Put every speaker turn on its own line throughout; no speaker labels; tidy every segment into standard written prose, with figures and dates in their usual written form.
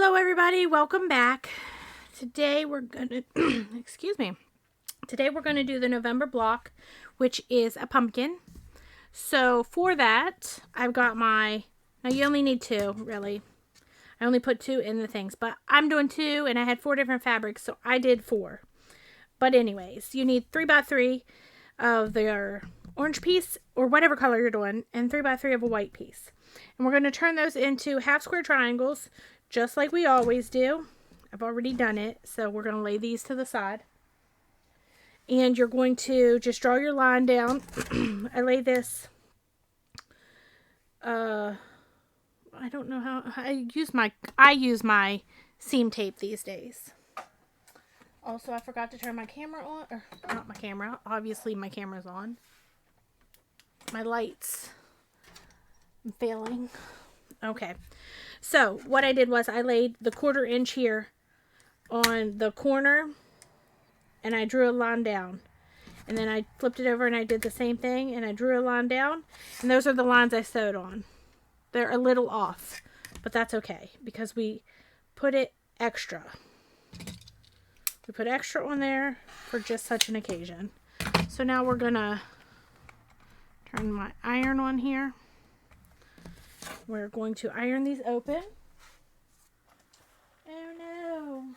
Hello everybody, welcome back. Today we're gonna excuse me. Today we're gonna do the November block, which is a pumpkin. So for that, I've got now you only need two, really. I only put two in the things, but I'm doing two and I had 4 different fabrics, so I did 4. But anyways, you need 3x3 of their orange piece or whatever color you're doing, and 3x3 of a white piece. And we're going to turn those into half square triangles, just like we always do. I've already done it, so we're going to lay these to the side. And you're going to just draw your line down. I lay this, I don't know how, I use my seam tape these days. Also, I forgot to turn my camera on, or not my camera, obviously my camera's on. My lights, I'm failing. Okay, so what I did was I laid the 1/4 inch here on the corner and I drew a line down. And then I flipped it over and I did the same thing and I drew a line down. And those are the lines I sewed on. They're a little off, but that's okay because we put it extra. We put extra on there for just such an occasion. So now we're gonna turn my iron on here. We're going to iron these open. Oh no,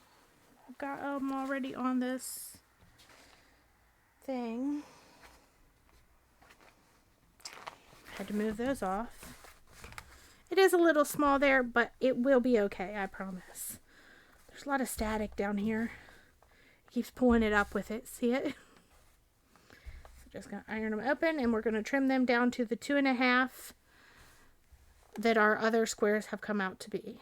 I've got them already on this thing. Had to move those off. It is a little small there, but it will be okay, I promise. There's a lot of static down here. It keeps pulling it up with it. See it? Just gonna iron them open, and we're gonna trim them down to the 2.5 that our other squares have come out to be.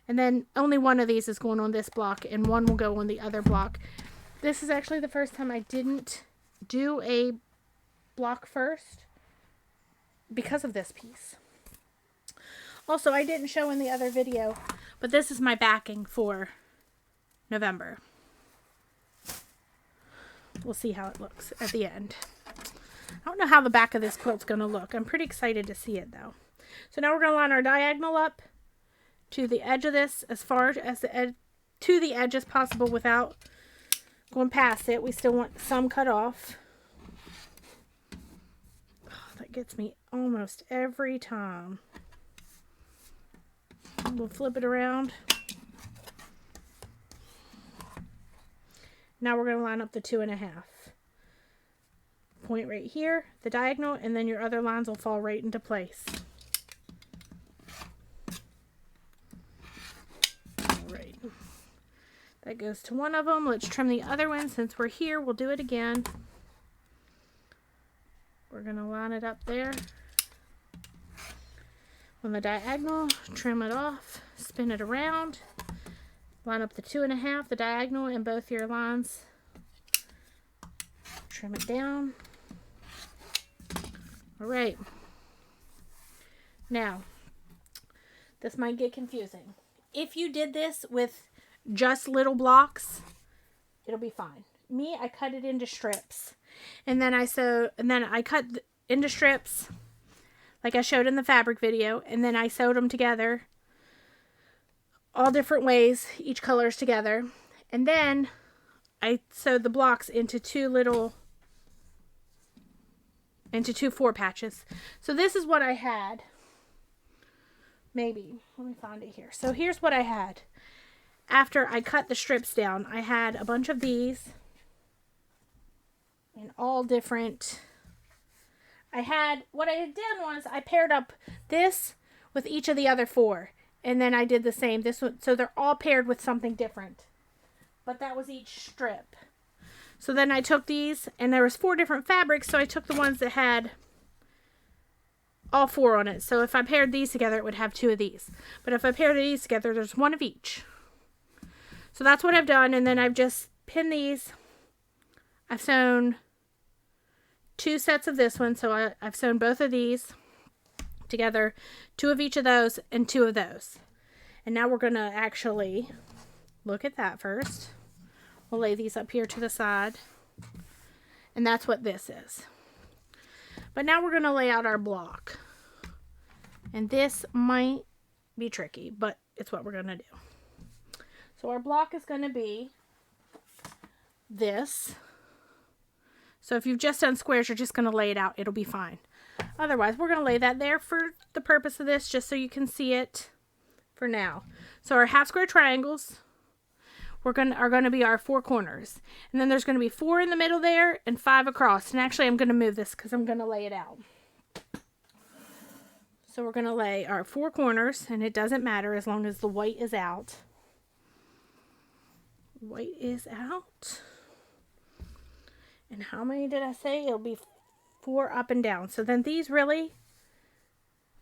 And then only one of these is going on this block and one will go on the other block. This is actually the first time I didn't do a block first because of this piece. Also, I didn't show in the other video, but this is my backing for November. We'll see how it looks at the end. I don't know how the back of this quilt's going to look. I'm pretty excited to see it though. So now we're going to line our diagonal up to the edge of this as far as to the edge as possible without going past it. We still want some cut off. Oh, that gets me almost every time. We'll flip it around. Now we're going to line up the 2.5. Point right here, the diagonal, and then your other lines will fall right into place. Alright. That goes to one of them. Let's trim the other one. Since we're here, we'll do it again. We're going to line it up there. On the diagonal, trim it off, spin it around, line up the 2.5, the diagonal, and both your lines. Trim it down. Alright. Now, this might get confusing. If you did this with just little blocks, it'll be fine. Me, I cut it into strips. And then I cut into strips like I showed in the fabric video, and then I sewed them together all different ways, each colors together. And then I sewed the blocks into two 4 patches. So this is what I had. Maybe. Let me find it here. So here's what I had. After I cut the strips down, I had a bunch of these in all different. What I had done was I paired up this with each of the other 4. And then I did the same. This one, so they're all paired with something different. But that was each strip. So then I took these, and there was 4 different fabrics, so I took the ones that had all 4 on it. So if I paired these together, it would have 2 of these. But if I paired these together, there's 1 of each. So that's what I've done, and then I've just pinned these. I've sewn 2 sets of this one, so I've sewn both of these together, 2 of each of those, and 2 of those. And now we're going to actually look at that first. We'll lay these up here to the side. And that's what this is. But now we're going to lay out our block. And this might be tricky, but it's what we're going to do. So our block is going to be this. So if you've just done squares, you're just going to lay it out. It'll be fine. Otherwise, we're going to lay that there for the purpose of this, just so you can see it for now. So our half square triangles are going to be our 4 corners. And then there's going to be 4 in the middle there and 5 across. And actually, I'm going to move this because I'm going to lay it out. So we're going to lay our 4 corners, and it doesn't matter as long as the white is out. White is out. And how many did I say? It'll be 4 up and down. So then these really,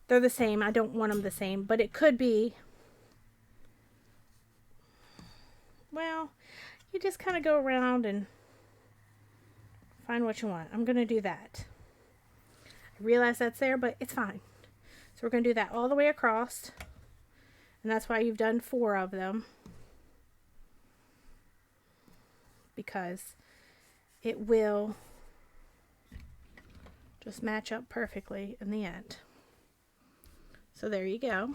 they're the same. I don't want them the same, but it could be, well, you just kind of go around and find what you want. I'm going to do that. I realize that's there, but it's fine. So we're going to do that all the way across. And that's why you've done 4 of them. Because it will just match up perfectly in the end. So there you go.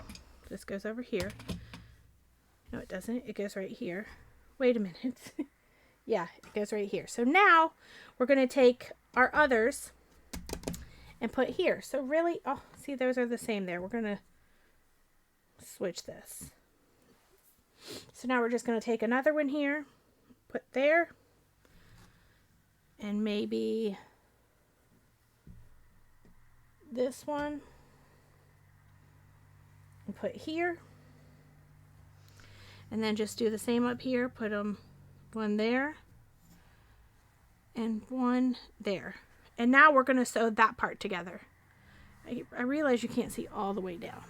This goes over here. No, it doesn't. It goes right here. Wait a minute. Yeah, it goes right here. So now we're going to take our others and put here. So really, oh, see, those are the same there. We're going to switch this. So now we're just going to take another one here, put there, and maybe this one, and put here. And then just do the same up here. Put them one there and one there. And now we're going to sew that part together. I realize you can't see all the way down.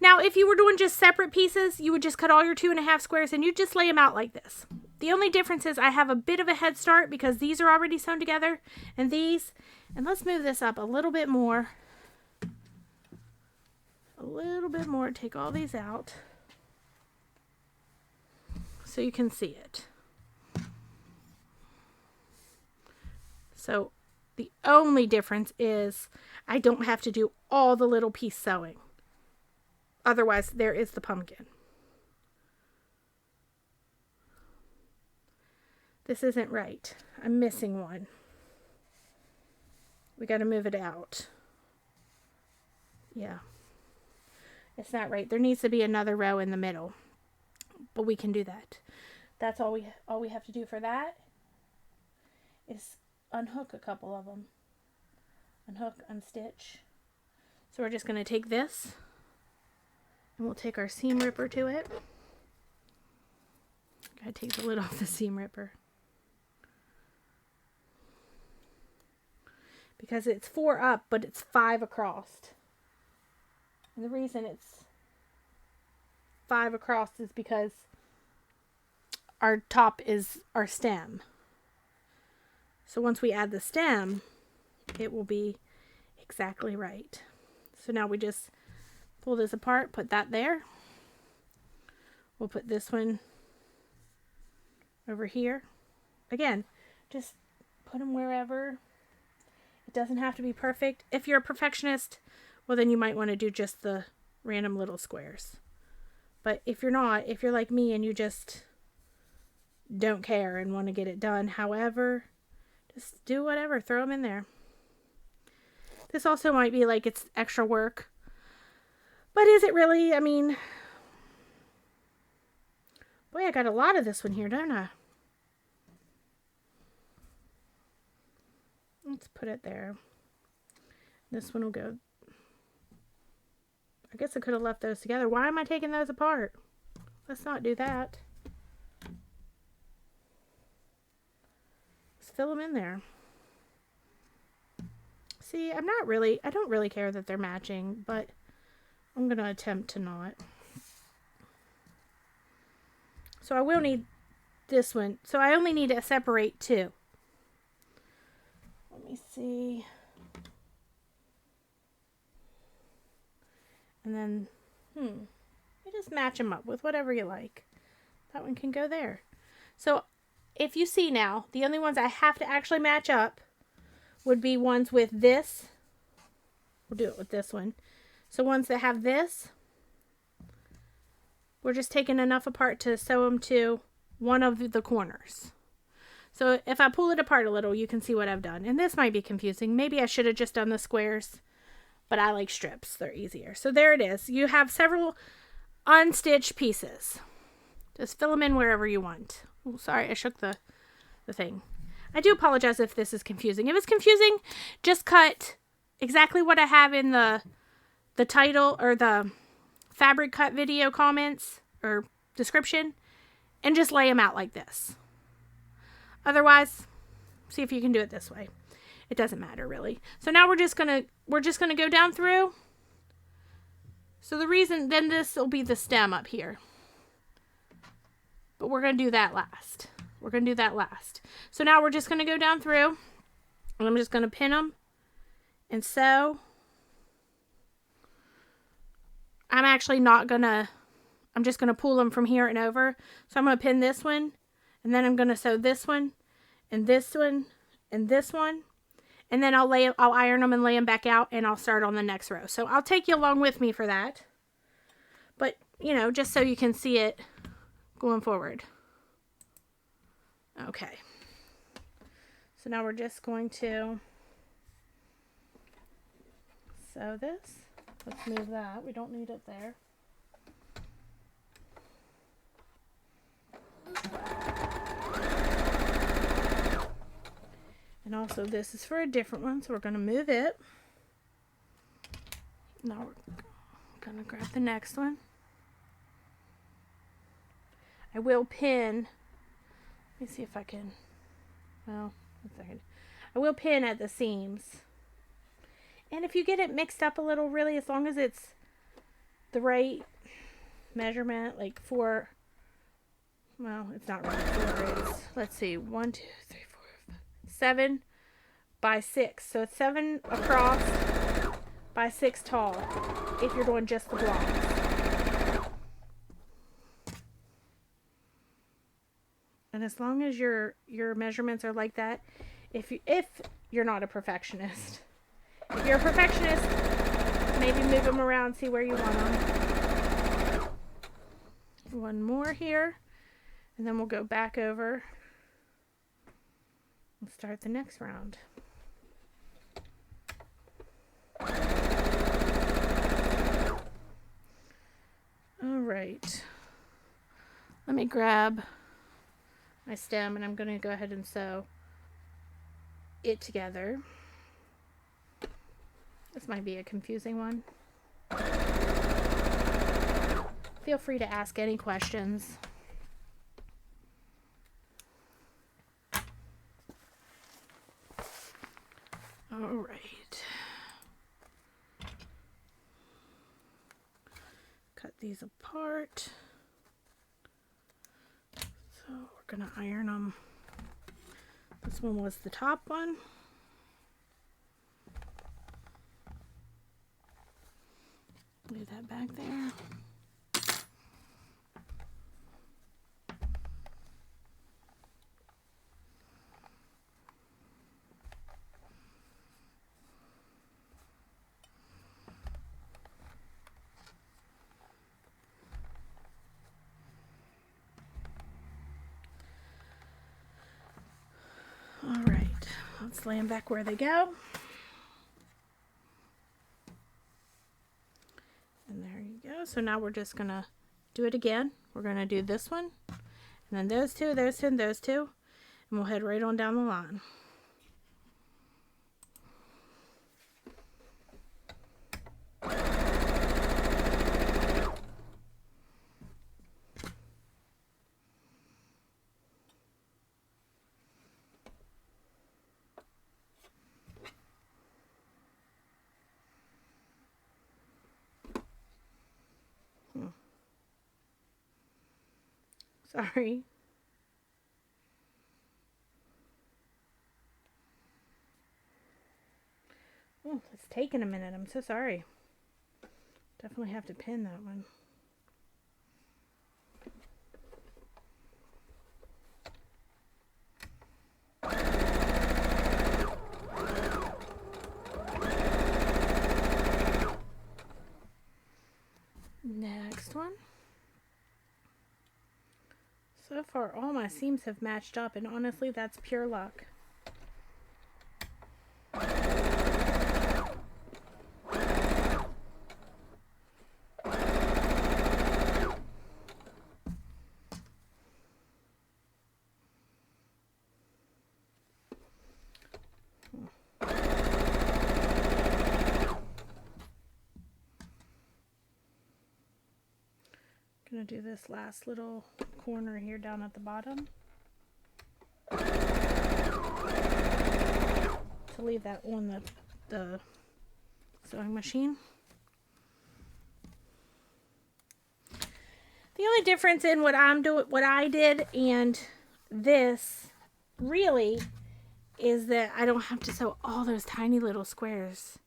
Now, if you were doing just separate pieces, you would just cut all your 2.5 squares and you just lay them out like this. The only difference is I have a bit of a head start because these are already sewn together, and these, and let's move this up a little bit more. A little bit more. Take all these out so you can see it. So the only difference is I don't have to do all the little piece sewing. Otherwise, there is the pumpkin. This isn't right. I'm missing one. We got to move it out. Yeah. It's not right. There needs to be another row in the middle. But we can do that. That's all we have to do for that is unhook a couple of them. Unhook, unstitch. So we're just going to take this and we'll take our seam ripper to it. Gotta take the lid off the seam ripper. Because it's 4 up, but it's 5 across. And the reason it's 5 across is because our top is our stem. So once we add the stem, it will be exactly right. So now we just pull this apart, put that there. We'll put this one over here. Again, just put them wherever. It doesn't have to be perfect. If you're a perfectionist, well, then you might want to do just the random little squares. But if you're not, if you're like me and you just don't care and want to get it done, however, just do whatever. Throw them in there. This also might be like it's extra work. But is it really? I mean, boy, I got a lot of this one here, don't I? Let's put it there. This one will go. I guess I could have left those together. Why am I taking those apart? Let's not do that. Let's fill them in there. See, I don't really care that they're matching, but I'm going to attempt to not. So I will need this one. So I only need to separate 2. Let me see. And then, you just match them up with whatever you like. That one can go there. So if you see now, the only ones I have to actually match up would be ones with this. We'll do it with this one. So ones that have this, we're just taking enough apart to sew them to one of the corners. So if I pull it apart a little, you can see what I've done. And this might be confusing. Maybe I should have just done the squares, but I like strips. They're easier. So there it is. You have several unstitched pieces. Just fill them in wherever you want. Oh, sorry, I shook the thing. I do apologize if this is confusing. If it's confusing, just cut exactly what I have in the title or the fabric cut video comments or description and just lay them out like this. Otherwise, see if you can do it this way. It doesn't matter really. So now we're just gonna go down through. So the reason, then this will be the stem up here. But we're gonna do that last. We're gonna do that last. So now we're just gonna go down through and I'm just gonna pin them and sew. I'm actually not gonna, I'm just gonna pull them from here and over. So I'm gonna pin this one and then I'm gonna sew this one and this one and this one. And then I'll iron them and lay them back out and I'll start on the next row. So I'll take you along with me for that. But, you know, just so you can see it going forward. Okay. So now we're just going to sew this. Let's move that. We don't need it there. And also this is for a different one, so we're going to move it. Now we're going to grab the next one. I will pin, let me see if I can, well, one second. I will pin at the seams. And if you get it mixed up a little, really, as long as it's the right measurement, like 4, well, it's not really 4, it's, let's see, 1, 2, 3, 4, 5, 7 by 6. So it's 7 across by 6 tall if you're doing just the blocks. And as long as your measurements are like that, if you're not a perfectionist. If you're a perfectionist, maybe move them around, see where you want them. One more here, and then we'll go back over and start the next round. All right. Let me grab my stem and I'm going to go ahead and sew it together. This might be a confusing one. Feel free to ask any questions. All right. Cut these apart. So we're going to iron them. This one was the top one. Leave that back there. All right, let's lay them back where they go. And there you go. So now we're just gonna do it again. We're gonna do this one, and then those two, those two, and those two, and we'll head right on down the line. Sorry. Oh, it's taking a minute. I'm so sorry. Definitely have to pin that one. Next one. So far, all my seams have matched up, and honestly, that's pure luck. Gonna do this last little corner here down at the bottom to leave that on the sewing machine. The only difference in what I did and this really is that I don't have to sew all those tiny little squares,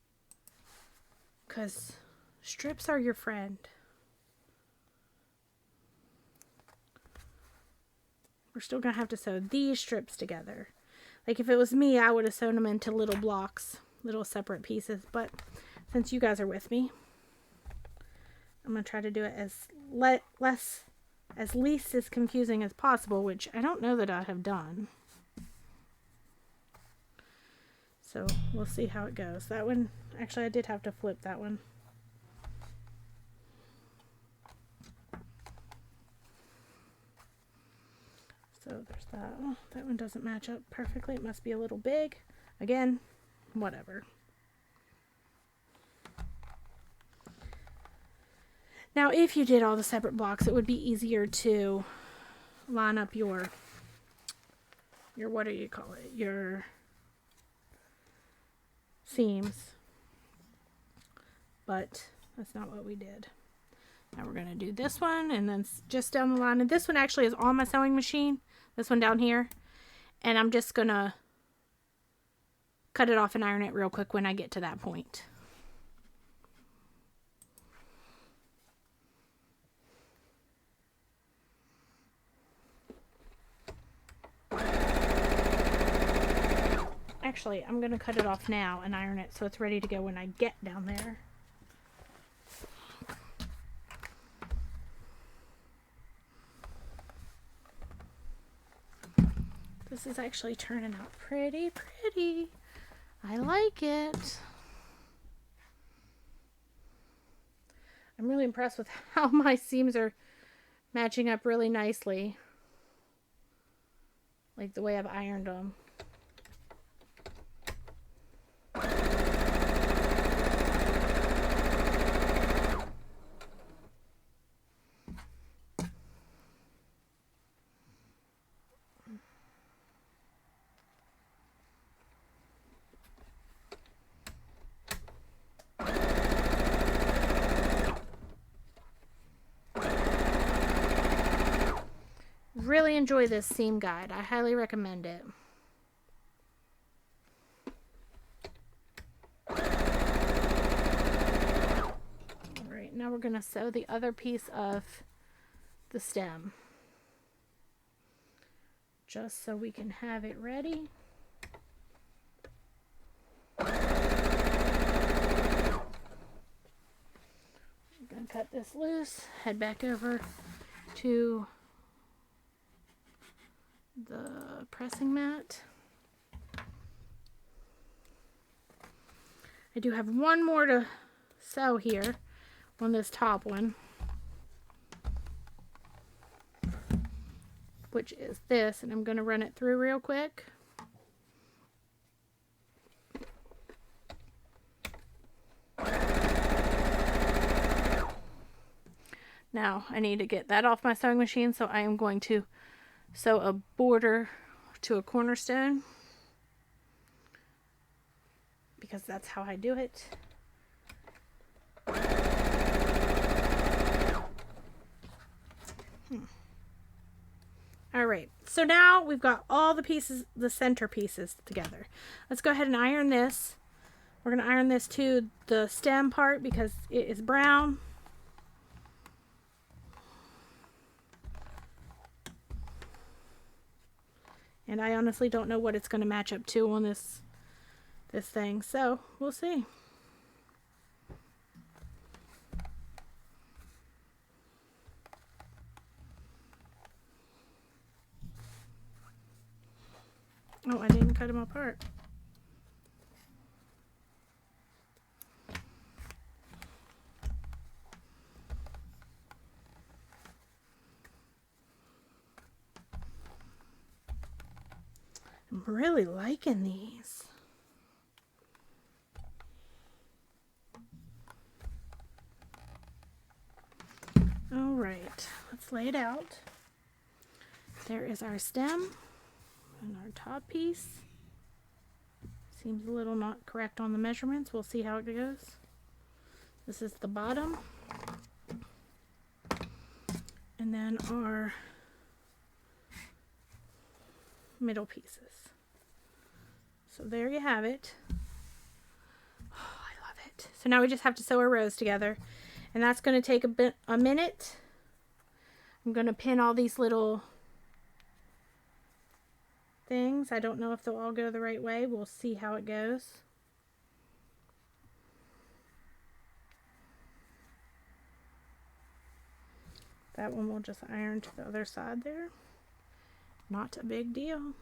because strips are your friend. We're still gonna have to sew these strips together. Like if it was me, I would have sewn them into little blocks, little separate pieces, but since you guys are with me, I'm gonna try to do it as least as confusing as possible, which I don't know that I have done. So we'll see how it goes. That one, actually I did have to flip that one. So there's that. Oh, that one doesn't match up perfectly. It must be a little big. Again, whatever. Now, if you did all the separate blocks, it would be easier to line up your what do you call it? Your seams. But that's not what we did. Now we're going to do this one, and then just down the line. And this one actually is on my sewing machine. This one down here. And I'm just going to cut it off and iron it real quick when I get to that point. Actually, I'm going to cut it off now and iron it so it's ready to go when I get down there. This is actually turning out pretty. I like it. I'm really impressed with how my seams are matching up really nicely. Like the way I've ironed them. Really enjoy this seam guide. I highly recommend it. Alright, now we're going to sew the other piece of the stem. Just so we can have it ready. I'm going to cut this loose, head back over to the pressing mat. I do have one more to sew here on this top one, which is this, and I'm going to run it through real quick. Now I need to get that off my sewing machine, so I am going to sew a border to a cornerstone because that's how I do it. Alright, so now we've got all the pieces, the center pieces together. Let's go ahead and iron this. We're going to iron this to the stem part because it is brown. And I honestly don't know what it's going to match up to on this thing, so we'll see. cut them apart. I'm really liking these. All right, let's lay it out. There is our stem and our top piece. Seems a little not correct on the measurements. We'll see how it goes. This is the bottom. And then our middle pieces. So there you have it. Oh, I love it. So now we just have to sew our rows together. And that's going to take a minute. I'm going to pin all these little things. I don't know if they'll all go the right way. We'll see how it goes. That one will just iron to the other side there. Not a big deal.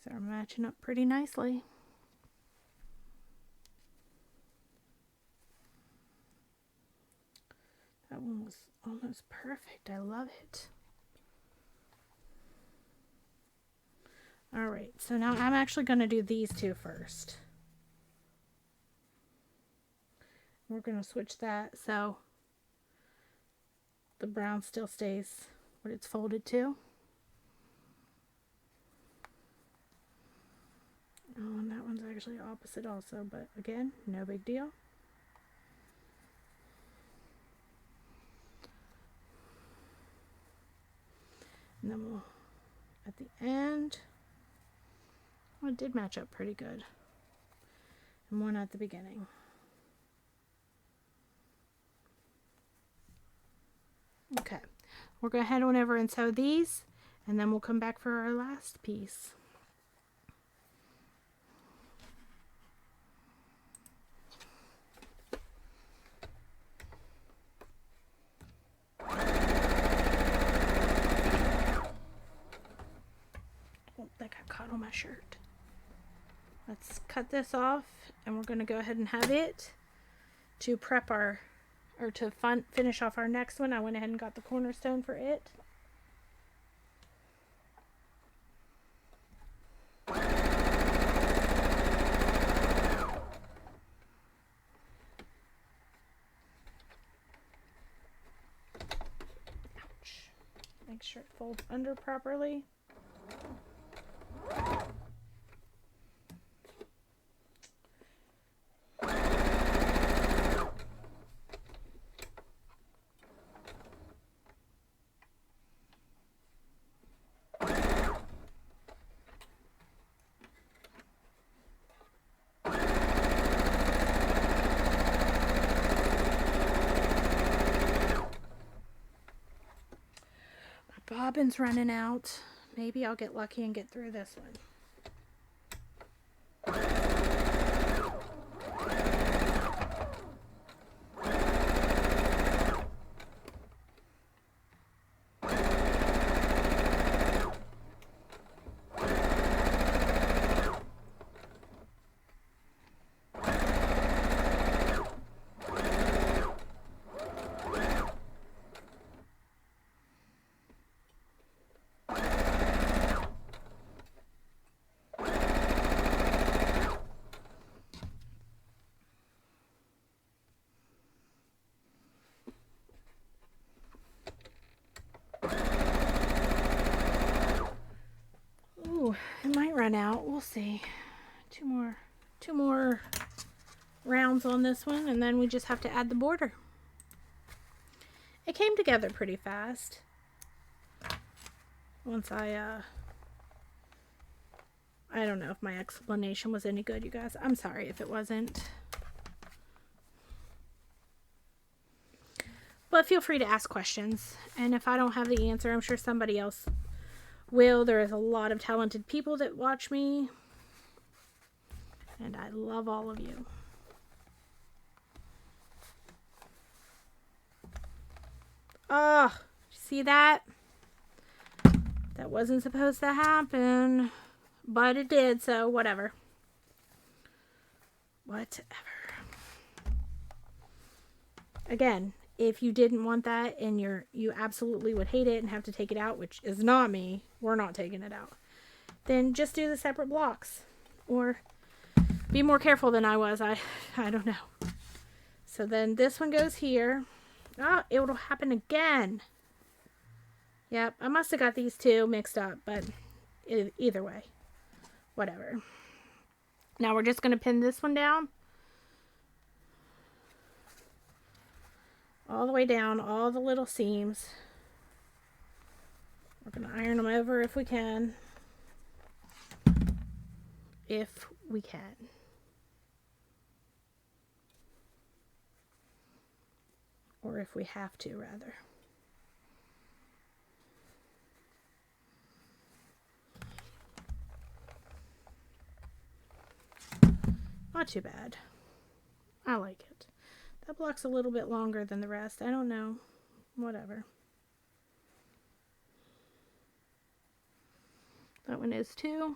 These are matching up pretty nicely. That one was almost perfect. I love it. All right, so now I'm actually going to do these two first. We're going to switch that so the brown still stays what it's folded to. Oh, and that one's actually opposite also, but again, no big deal. And then we'll, at the end, well, it did match up pretty good. And one at the beginning. Okay, we're going to head on over and sew these, and then we'll come back for our last piece. That got caught on my shirt. Let's cut this off, and we're going to go ahead and have it to prep our, or to finish off our next one. I went ahead and got the cornerstone for it. Ouch. Make sure it folds under properly. Bobbin's running out. Maybe I'll get lucky and get through this one. It might run out. We'll see. Two more rounds on this one, and then we just have to add the border. It came together pretty fast once I don't know if my explanation was any good, you guys. I'm sorry if it wasn't. But feel free to ask questions, and if I don't have the answer, I'm sure somebody else Will, there is a lot of talented people that watch me. And I love all of you. Oh, see that? That wasn't supposed to happen. But it did, so whatever. Whatever. Again, if you didn't want that and you absolutely would hate it and have to take it out, which is not me, we're not taking it out, then just do the separate blocks. Or be more careful than I was. I don't know. So then this one goes here. Oh, it will happen again. Yep, I must have got these two mixed up, but either way, whatever. Now we're just going to pin this one down. All the way down, all the little seams. We're going to iron them over if we can. If we can. Or if we have to, rather. Not too bad. I like it. That block's a little bit longer than the rest. I don't know. Whatever. That one is too.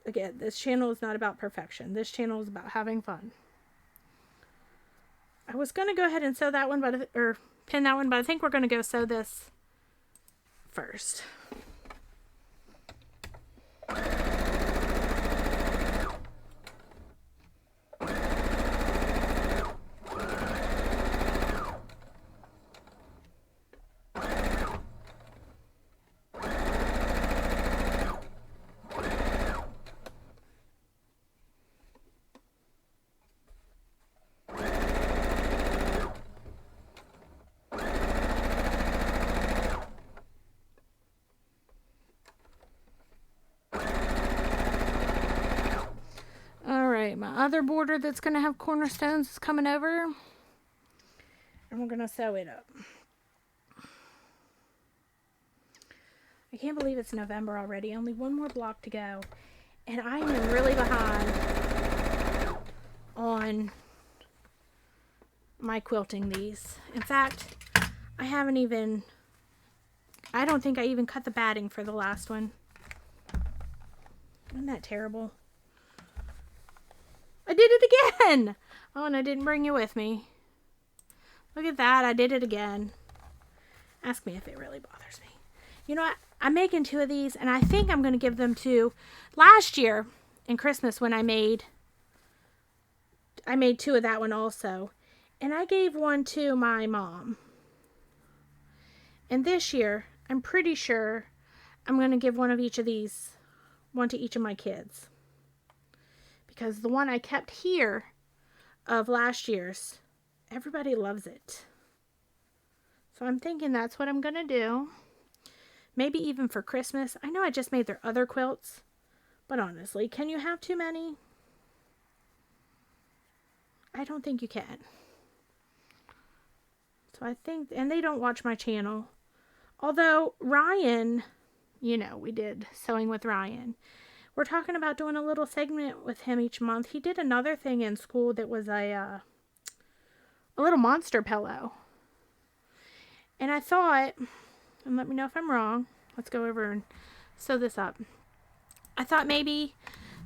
Again, this channel is not about perfection. This channel is about having fun. I was going to go ahead and sew that one, or pin that one, but I think we're going to go sew this first. My other border that's going to have cornerstones is coming over. And we're going to sew it up. I can't believe it's November already. Only one more block to go. And I am really behind on my quilting these. In fact, I don't think I even cut the batting for the last one. Isn't that terrible? I did it again! Oh, and I didn't bring you with me. Look at that. I did it again. Ask me if it really bothers me. You know what? I'm making 2 of these, and I think I'm going to give them to... Last year, in Christmas, when I made 2 of that one also. And I gave one to my mom. And this year, I'm pretty sure I'm going to give one of each of these. One to each of my kids. Because the one I kept here of last year's, everybody loves it. So I'm thinking that's what I'm going to do. Maybe even for Christmas. I know I just made their other quilts. But honestly, can you have too many? I don't think you can. So I think, and they don't watch my channel. Although Ryan, you know, we did sewing with Ryan. We're talking about doing a little segment with him each month. He did another thing in school that was a little monster pillow. And I thought, and let me know if I'm wrong. Let's go over and sew this up. I thought maybe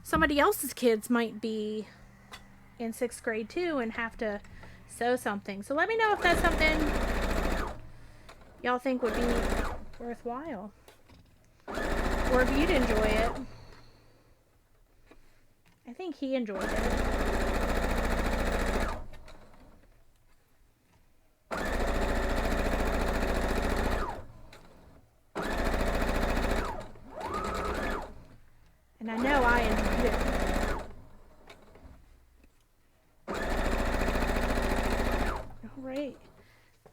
somebody else's kids might be in 6th grade too and have to sew something. So let me know if that's something y'all think would be worthwhile. Or if you'd enjoy it. I think he enjoyed it. And I know I enjoyed it. Alright,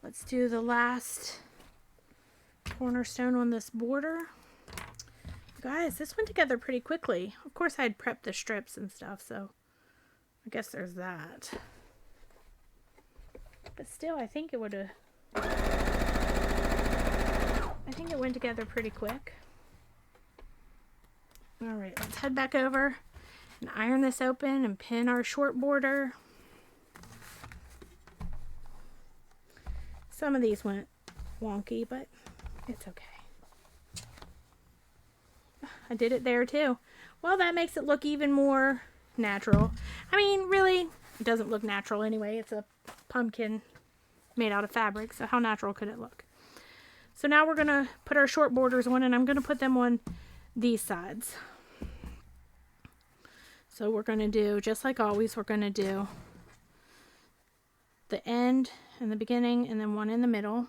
let's do the last cornerstone on this border. Guys, this went together pretty quickly. Of course, I had prepped the strips and stuff, so I guess there's that. But still, I think it would have... I think it went together pretty quick. All right, let's head back over and iron this open and pin our short border. Some of these went wonky, but it's okay. I did it there too. Well, that makes it look even more natural. I mean, really, it doesn't look natural anyway. It's a pumpkin made out of fabric, so how natural could it look? So now we're going to put our short borders on, and I'm going to put them on these sides. So we're going to do, just like always, we're going to do the end and the beginning, and then one in the middle.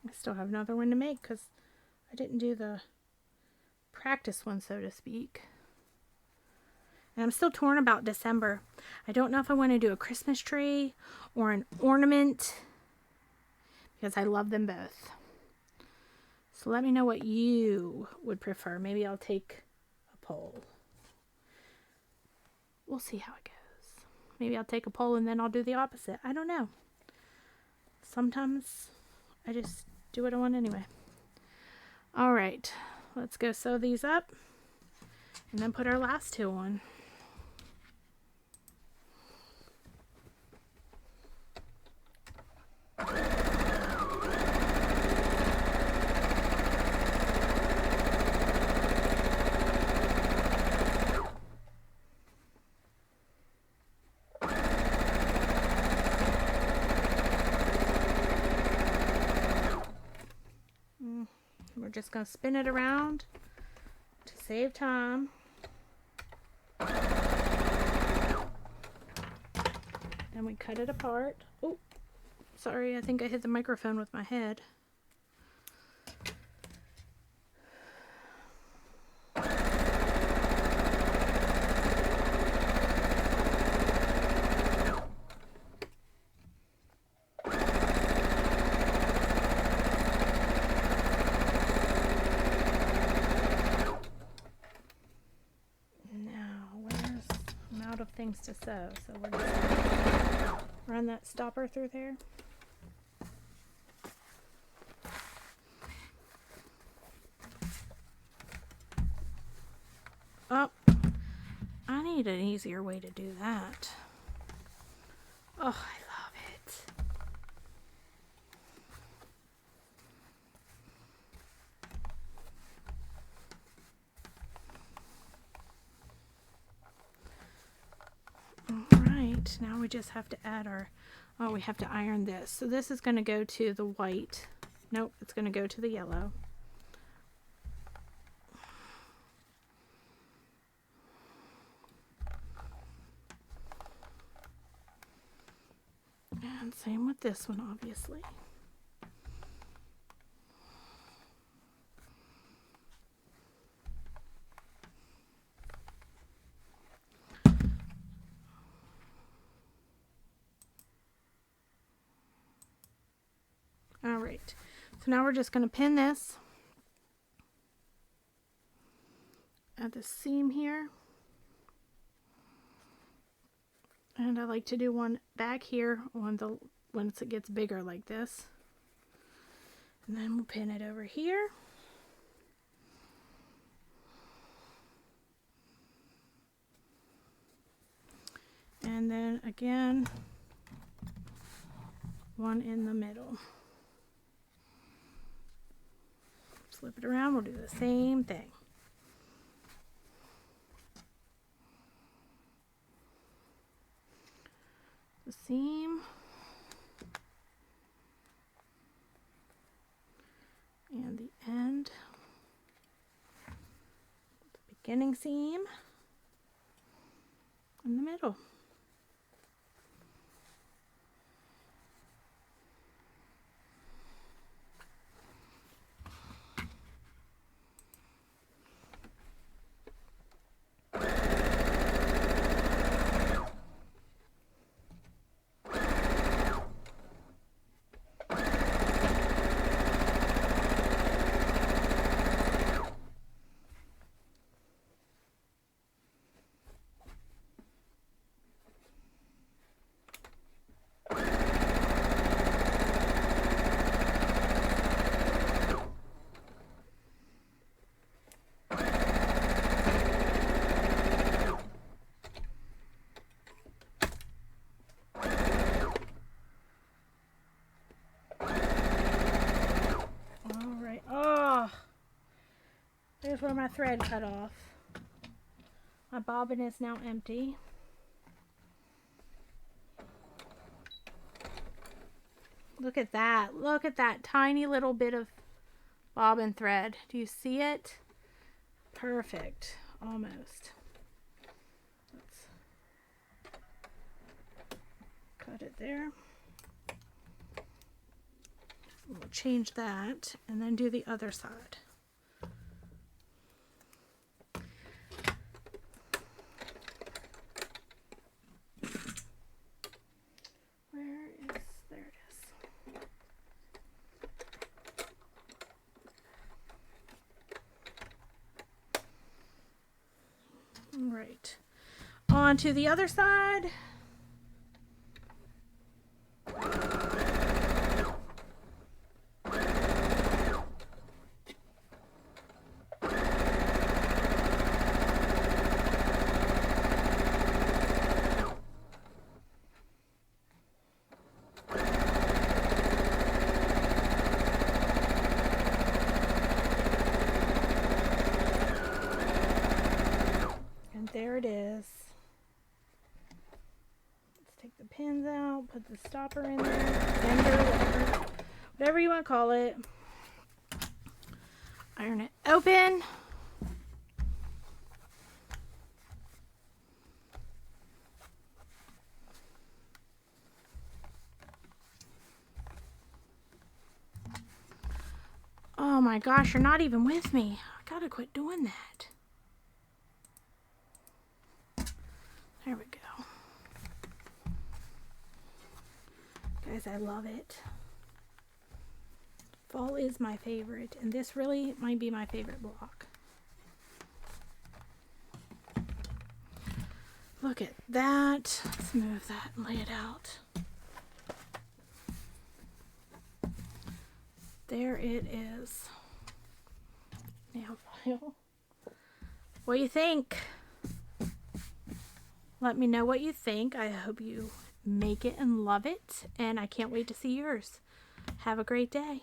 I still have another one to make because I didn't do the practice one, so to speak. And I'm still torn about December. I don't know if I want to do a Christmas tree or an ornament because I love them both. So let me know what you would prefer. Maybe I'll take a poll. We'll see how it goes. Maybe I'll take a poll and then I'll do the opposite. I don't know. Sometimes I just do what I want anyway. All right, let's go sew these up and then put our last two on. We're just going to spin it around to save time. And we cut it apart. Oh, sorry, I think I hit the microphone with my head. Things to sew, so we're just gonna run that stopper through there. Oh, I need an easier way to do that. Oh, I love it. Alright, now we just have to add our, oh, we have to iron this. So this is going to go to the white. Nope, it's going to go to the yellow. And same with this one, obviously. Alright, so now we're just going to pin this at the seam here. And I like to do one back here on the once it gets bigger like this. And then we'll pin it over here. And then again, one in the middle. Flip it around, we'll do the same thing. The seam. And the end. The beginning seam. In the middle. Here's where my thread cut off. My bobbin is now empty. Look at that. Look at that tiny little bit of bobbin thread. Do you see it? Perfect. Almost. Let's cut it there. We'll change that and then do the other side. There it is. All right. On to the other side. There it is. Let's take the pins out, put the stopper in there, bender, whatever you want to call it. Iron it open. Oh my gosh, you're not even with me. I gotta quit doing that. There we go. Guys, I love it. Fall is my favorite, and this really might be my favorite block. Look at that. Let's move that and lay it out. There it is. Nail file. What do you think? Let me know what you think. I hope you make it and love it, and I can't wait to see yours. Have a great day.